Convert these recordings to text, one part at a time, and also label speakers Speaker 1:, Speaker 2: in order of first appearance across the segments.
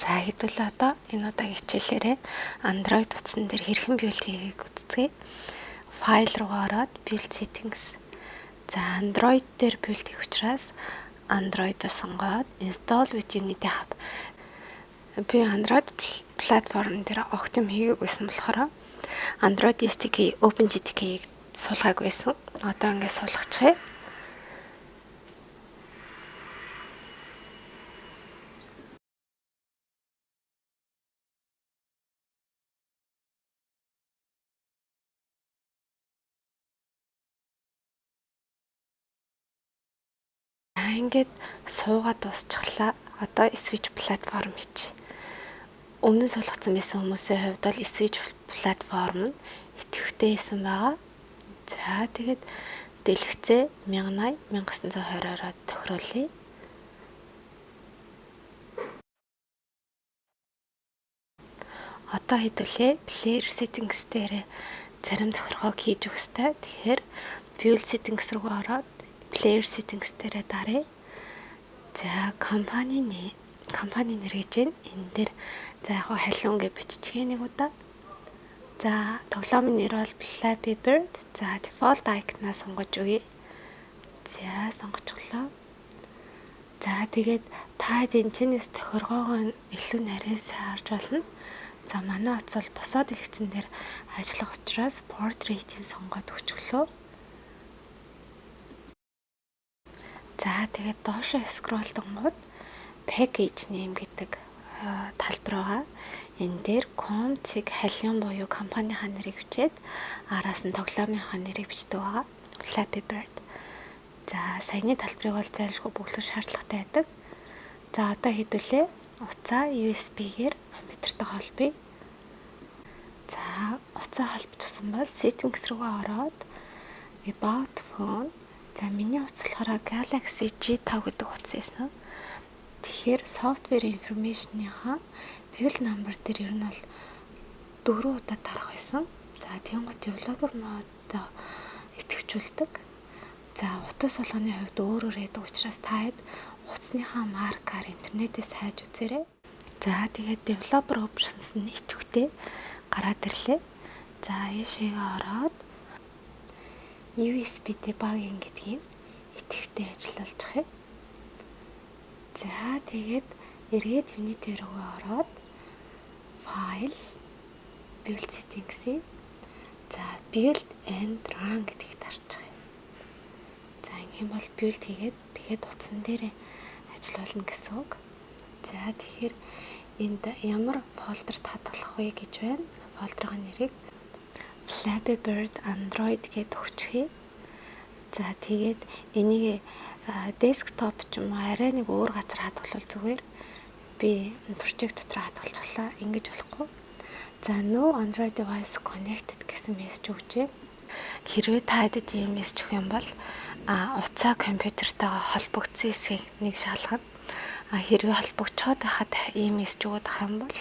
Speaker 1: За хэдүүл одоо энэ удаагийн хичээлээрээ Android утсан дээр хэрхэн build хийхийг үздэг. Файл руу ороод build settings. За Android дээр build хийх учраас Android-о сонгоод install with Unity Hub. Би Android платформ дээр огт юм хийгээгүйсэн болохоор Android SDK, OpenGTK-ийг суулгаагүйсэн. Одоо ингээд суулгачихъя. Ингээд суугаад дуусчихлаа. Одоо Switch платформ хич. Өмнө нь суулгацсан байсан хүмүүсийн хувьд бол Switch платформ нь идэвхтэй байсан байгаа. За тэгээд дэлгэцээ 1080 1920-оор тохируулъя. Одоо хэдүүлээ player settings дээр зарим тохиргоог хийж өгөх ёстой. Тэгэхээр build settings руу ороод player settings дээр даръя. За компани нэр гэж энэ дээр за яг халиун гэж биччихье нэг удаа. За тоглоомын нэр бол Flappy Bird. За default icon-аа сонгож өгье. За сонгочихлоо. За тэгээд та энэчнээс тохиргоогоо илүү нарийн сайн харж болно. За манай утас бол босоод дэлгэцэн дээр ажиллах учраас portrait-ийг сонгоод өгчлөө. За тэгээд доошоо scroll донгууд package name гэдэг талбар байгаа. Энэ дээр com-цэг халиун буюу компанийнхаа нэрийг бичээд араас нь тоглоомынхаа нэрийг бичдэг байгаа. Flappy Bird. За саяны талбарыг бол зайлшгүй бүглэх шаардлагатай байдаг. За одоо хэдүүлээ утсаа USB-гээр компьютертэй холбоё. За утсаа холбочихсон бол settings руу ороод about phone. За миний утас болохоор Galaxy G5 гэдэг утас байсан. Тэгэхээр software information-ийнхаа build number дээр ер нь бол 4 удаа тарах байсан. За тэнгуут developer mode идэвхжүүлдэг. За утас болгоны хувьд өөрөөр яадаг учраас та хэд утасныхаа маркаар интернетээс хайж үзээрэй. За тэгээд developer options нь идэвхтэй гараад ирлээ. За ийшээгээ ороод USB debugging гэдгийг идэвхтэй ажиллуулчих. За тэгээд эргээд Unity руу ороод file build settings-ийг за build and run гэдгийг дарчих. За ингэм бол build хийгээд тэгээд утсан дээр ажиллуулна гэсэн үг. За тэгэхээр энд ямар фолдер татгалах вэ гэж байна. Фолдерын нэрийг Flappy Bird Android гэдээ өгчихье. За тэгээд энийг desktop ч юм уу арай нэг өөр газар хадгалвал зүгээр. Би project дотор хадгалчихлаа. Ингэж болохгүй. За no Android device connected гэсэн мессеж өгчээ. Хэрвээ та хэд ийм мессеж өгөх юм бол утсаа компьютертойгоо холбогдсон хэсгийг нэг шалгана. Хэрвээ холбогдчиход байхад ийм мессеж өгөх юм бол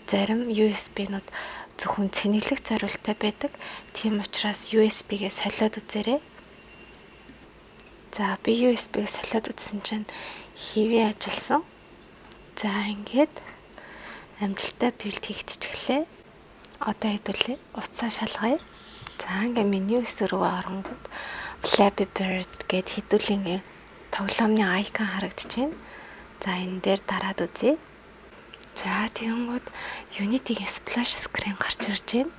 Speaker 1: зарим USB-нууд зөвхөн цэнэглэх зорилттой байдаг. Тийм учраас USB-гээ солиод үзээрэй. За би USB-гээ солиод үзсэн чинь хэвээ ажилласан. За ингээд амжилттай build хийгдчихлээ. Одоо хэдүүлээ утсаа шалгая. За ингээд менюс рүү оронгууд Flappy Bird гэд хэдүүлээ тоглоомны icon харагдчихэв. За энэ дээр дараад үзье. За тэгэнгүүт Unity-гийн splash screen гарч ирж байна.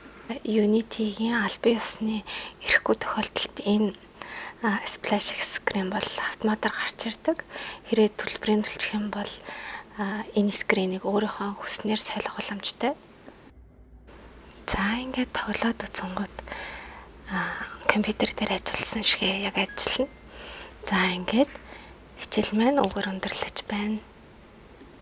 Speaker 1: Unity-гийн албан ёсны ирэхгүй тохиолдолд энэ splash screen бол автоматар гарч ирдэг. Хэрэг төлбөрийн төлчих юм бол энэ screen-ийг өөрийнхөө хүснээр солих боломжтой. За ингээд тоглоод үзэнгүүт компьютер дээр ажилласан шигээ яг ажиллана. За ингээд хичээл маань өгөр өндөрлөж байна.